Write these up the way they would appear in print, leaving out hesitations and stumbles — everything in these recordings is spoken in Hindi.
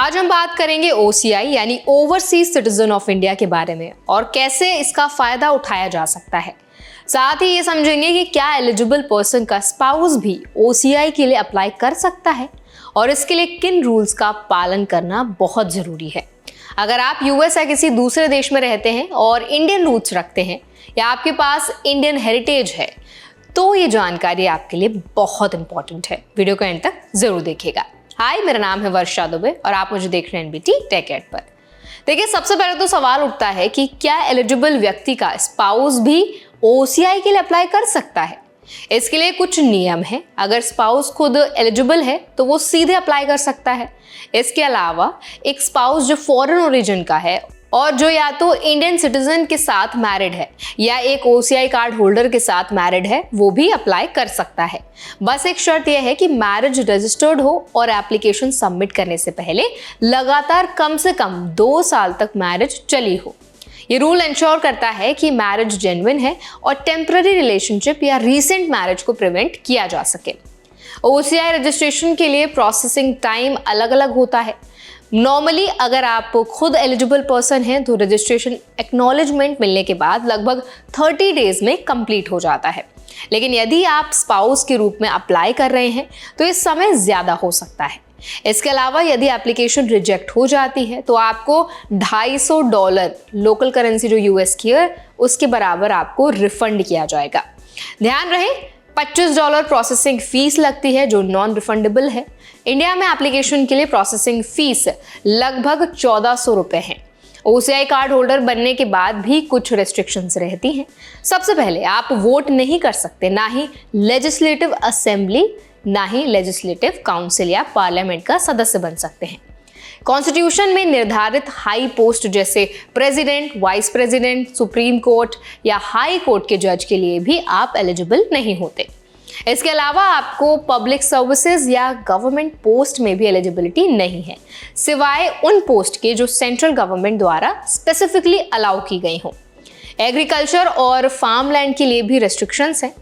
आज हम बात करेंगे OCI यानी ओवरसीज सिटीजन ऑफ इंडिया के बारे में और कैसे इसका फायदा उठाया जा सकता है। साथ ही ये समझेंगे कि क्या एलिजिबल पर्सन का स्पाउस भी OCI के लिए अप्लाई कर सकता है और इसके लिए किन रूल्स का पालन करना बहुत जरूरी है। अगर आप यूएस या किसी दूसरे देश में रहते हैं और इंडियन रूट्स रखते हैं या आपके पास इंडियन हेरिटेज है तो ये जानकारी आपके लिए बहुत इंपॉर्टेंट है। वीडियो को एंड तक जरूर देखिएगा। हाय, मेरा नाम है वर्षा दुबे और आप मुझे देख रहे हैं NBT टेक एड पर। देखिए, सबसे पहले तो सवाल उठता है कि क्या एलिजिबल व्यक्ति का स्पाउस भी OCI के लिए अप्लाई कर सकता है। इसके लिए कुछ नियम है। अगर स्पाउस खुद एलिजिबल है तो वो सीधे अप्लाई कर सकता है। इसके अलावा एक स्पाउस जो फॉरेन ओरिजिन का है और जो या तो इंडियन सिटीजन के साथ मैरिड है या एक OCI कार्ड होल्डर के साथ मैरिड है, वो भी अप्लाई कर सकता है। बस एक शर्त यह है कि मैरिज रजिस्टर्ड हो और एप्लीकेशन सबमिट करने से पहले लगातार कम से कम 2 साल तक मैरिज चली हो। ये रूल इंश्योर करता है कि मैरिज जेन्युइन है और टेम्पररी रिलेशनशिप या रीसेंट मैरिज को प्रिवेंट किया जा सके। OCI रजिस्ट्रेशन के लिए प्रोसेसिंग टाइम अलग अलग होता है। नॉर्मली अगर आप खुद एलिजिबल पर्सन हैं तो रजिस्ट्रेशन एक्नॉलेजमेंट मिलने के बाद लगभग 30 डेज में कंप्लीट हो जाता है। लेकिन यदि आप स्पाउस के रूप में अप्लाई कर रहे हैं तो ये समय ज़्यादा हो सकता है। इसके अलावा यदि एप्लीकेशन रिजेक्ट हो जाती है तो आपको $250 लोकल करेंसी जो US की है उसके बराबर आपको रिफंड किया जाएगा। ध्यान रहे, $25 प्रोसेसिंग फीस लगती है जो नॉन रिफंडेबल है। इंडिया में एप्लीकेशन के लिए प्रोसेसिंग फीस लगभग 1400 रुपए है। OCI कार्ड होल्डर बनने के बाद भी कुछ रेस्ट्रिक्शंस रहती हैं। सबसे पहले आप वोट नहीं कर सकते, ना ही लेजिस्लेटिव असेंबली, ना ही लेजिस्लेटिव काउंसिल या पार्लियामेंट का सदस्य बन सकते हैं। कॉन्स्टिट्यूशन में निर्धारित हाई पोस्ट जैसे president, vice president, supreme court या हाई कोर्ट के जज के लिए भी आप एलिजिबल नहीं होते। इसके अलावा आपको पब्लिक सर्विसेज या गवर्नमेंट पोस्ट में भी एलिजिबिलिटी नहीं है, सिवाय उन पोस्ट के जो सेंट्रल गवर्नमेंट द्वारा स्पेसिफिकली अलाउ की गई हो। एग्रीकल्चर और फार्म लैंड के लिए भी रेस्ट्रिक्शंस हैं।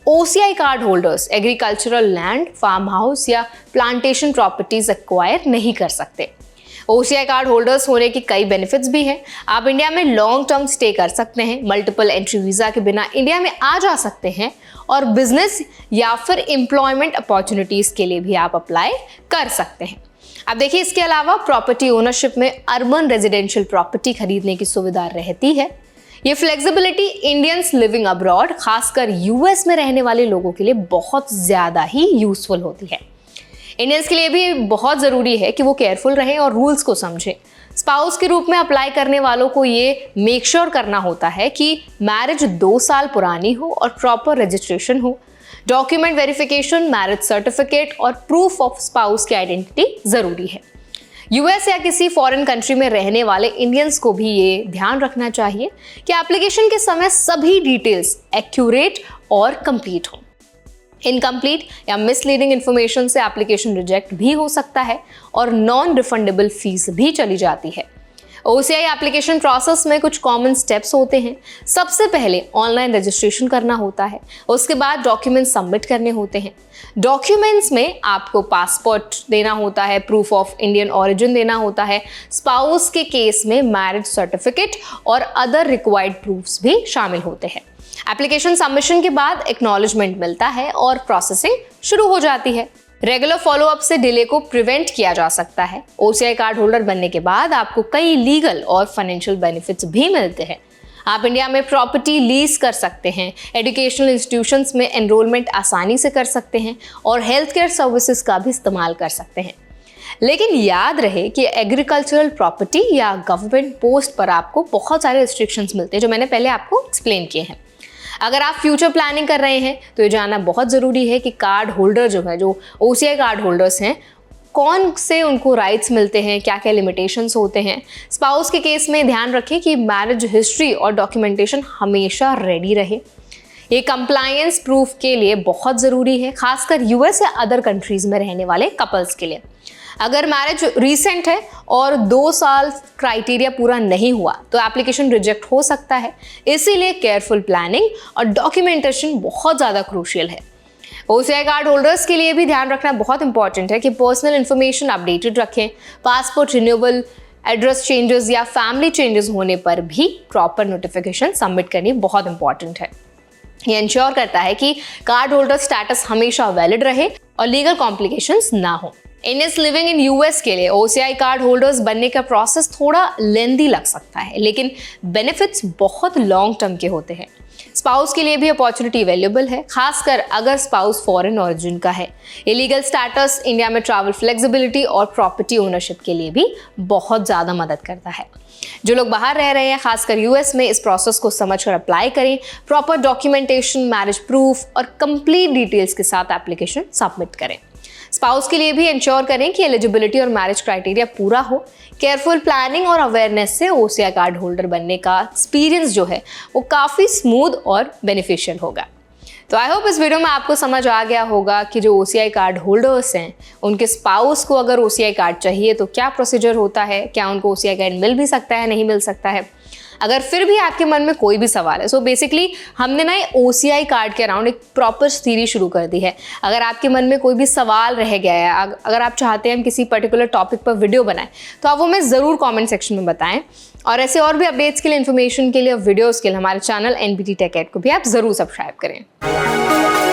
OCI card holders agricultural land, farm house या प्लांटेशन प्रॉपर्टीज एक्वायर नहीं कर सकते। OCI कार्ड होल्डर्स होने की कई बेनिफिट्स भी हैं। आप इंडिया में लॉन्ग टर्म स्टे कर सकते हैं, मल्टीपल एंट्री वीज़ा के बिना इंडिया में आ जा सकते हैं और बिजनेस या फिर एम्प्लॉयमेंट अपॉर्चुनिटीज़ के लिए भी आप अप्लाई कर सकते हैं। अब देखिए, इसके अलावा प्रॉपर्टी ओनरशिप में अर्बन रेजिडेंशियल प्रॉपर्टी खरीदने की सुविधा रहती है। ये फ्लेक्सिबिलिटी इंडियंस लिविंग अब्रॉड, खासकर US में रहने वाले लोगों के लिए बहुत ज़्यादा ही यूजफुल होती है। इंडियंस के लिए भी बहुत ज़रूरी है कि वो केयरफुल रहें और रूल्स को समझें। स्पाउस के रूप में अप्लाई करने वालों को ये मेक श्योर करना होता है कि मैरिज 2 साल पुरानी हो और प्रॉपर रजिस्ट्रेशन हो। डॉक्यूमेंट वेरिफिकेशन, मैरिज सर्टिफिकेट और प्रूफ ऑफ स्पाउस की आइडेंटिटी ज़रूरी है। US या किसी फॉरेन कंट्री में रहने वाले इंडियंस को भी ये ध्यान रखना चाहिए कि एप्लीकेशन के समय सभी डिटेल्स एक्यूरेट और कंप्लीट हो। इनकम्प्लीट या मिसलीडिंग इंफॉर्मेशन से एप्लीकेशन रिजेक्ट भी हो सकता है और नॉन रिफंडेबल फीस भी चली जाती है। OCI एप्लीकेशन प्रोसेस में कुछ कॉमन स्टेप्स होते हैं। सबसे पहले ऑनलाइन रजिस्ट्रेशन करना होता है, उसके बाद डॉक्यूमेंट सबमिट करने होते हैं। डॉक्यूमेंट्स में आपको पासपोर्ट देना होता है, प्रूफ ऑफ इंडियन ऑरिजिन देना होता है, स्पाउस के केस में मैरिज सर्टिफिकेट और अदर रिक्वायर्ड प्रूफ्स भी शामिल होते हैं। एप्लीकेशन सबमिशन के बाद एक्नॉलेजमेंट मिलता है और प्रोसेसिंग शुरू हो जाती है। रेगुलर फॉलोअप से डिले को प्रिवेंट किया जा सकता है। OCI कार्ड होल्डर बनने के बाद आपको कई लीगल और फाइनेंशियल बेनिफिट्स भी मिलते हैं। आप इंडिया में प्रॉपर्टी लीज कर सकते हैं, एजुकेशनल इंस्टीट्यूशंस में एनरोलमेंट आसानी से कर सकते हैं और हेल्थ केयर सर्विसेज का भी इस्तेमाल कर सकते हैं। लेकिन याद रहे कि एग्रीकल्चरल प्रॉपर्टी या गवर्नमेंट पोस्ट पर आपको बहुत सारे रिस्ट्रिक्शंस मिलते हैं जो मैंने पहले आपको एक्सप्लेन किए हैं। अगर आप फ्यूचर प्लानिंग कर रहे हैं तो ये जानना बहुत ज़रूरी है कि कार्ड होल्डर जो OCI कार्ड होल्डर्स हैं, कौन से उनको राइट्स मिलते हैं, क्या क्या लिमिटेशंस होते हैं। स्पाउस के केस में ध्यान रखें कि मैरिज हिस्ट्री और डॉक्यूमेंटेशन हमेशा रेडी रहे। ये कंप्लायंस प्रूफ के लिए बहुत ज़रूरी है, खासकर US या अदर कंट्रीज़ में रहने वाले कपल्स के लिए। अगर मैरिज रीसेंट है और 2 साल क्राइटेरिया पूरा नहीं हुआ तो एप्लीकेशन रिजेक्ट हो सकता है। इसीलिए केयरफुल प्लानिंग और डॉक्यूमेंटेशन बहुत ज़्यादा क्रूशियल है। OCI कार्ड होल्डर्स के लिए भी ध्यान रखना बहुत इंपॉर्टेंट है कि पर्सनल इन्फॉर्मेशन अपडेटेड रखें। पासपोर्ट रिन्यूअल, एड्रेस चेंजेस या फैमिली चेंजेस होने पर भी प्रॉपर नोटिफिकेशन सबमिट करनी बहुत इंपॉर्टेंट है। ये इंश्योर करता है कि कार्ड होल्डर स्टेटस हमेशा वैलिड रहे और लीगल कॉम्प्लिकेशंस ना हो। इंडियंस लिविंग इन यूएस के लिए OCI कार्ड होल्डर्स बनने का प्रोसेस थोड़ा लेंदी लग सकता है, लेकिन बेनिफिट्स बहुत लॉन्ग टर्म के होते हैं। स्पाउस के लिए भी अपॉर्चुनिटी अवेलेबल है, खासकर अगर स्पाउस फॉरेन ओरिजिन का है। ये लीगल स्टेटस इंडिया में ट्रैवल फ्लेक्सिबिलिटी और प्रॉपर्टी ओनरशिप के लिए भी बहुत ज़्यादा मदद करता है। जो लोग बाहर रह रहे हैं, खासकर यूएस में, इस प्रोसेस को समझकर अप्लाई करें। प्रॉपर डॉक्यूमेंटेशन, मैरिज प्रूफ और कंप्लीट डिटेल्स के साथ एप्लीकेशन सबमिट करें। स्पाउस के लिए भी इंश्योर करें कि एलिजिबिलिटी और मैरिज क्राइटेरिया पूरा हो। केयरफुल प्लानिंग और अवेयरनेस से OCI कार्ड होल्डर बनने का एक्सपीरियंस जो है वो काफ़ी स्मूथ और बेनिफिशियल होगा। तो आई होप इस वीडियो में आपको समझ आ गया होगा कि जो OCI कार्ड होल्डर्स हैं उनके स्पाउस को अगर OCI कार्ड चाहिए तो क्या प्रोसीजर होता है, क्या उनको OCI कार्ड मिल भी सकता है, नहीं मिल सकता है। अगर फिर भी आपके मन में कोई भी सवाल है, सो बेसिकली हमने ना OCI कार्ड के अराउंड एक प्रॉपर सीरीज शुरू कर दी है। अगर आपके मन में कोई भी सवाल रह गया है, अगर आप चाहते हैं हम किसी पर्टिकुलर टॉपिक पर वीडियो बनाएं, तो आप वो हमें ज़रूर कमेंट सेक्शन में बताएं। और ऐसे और भी अपडेट्स के लिए, इन्फॉर्मेशन के लिए, वीडियोज़ के लिए हमारे चैनल NBT Tech Ed को भी आप ज़रूर सब्सक्राइब करें।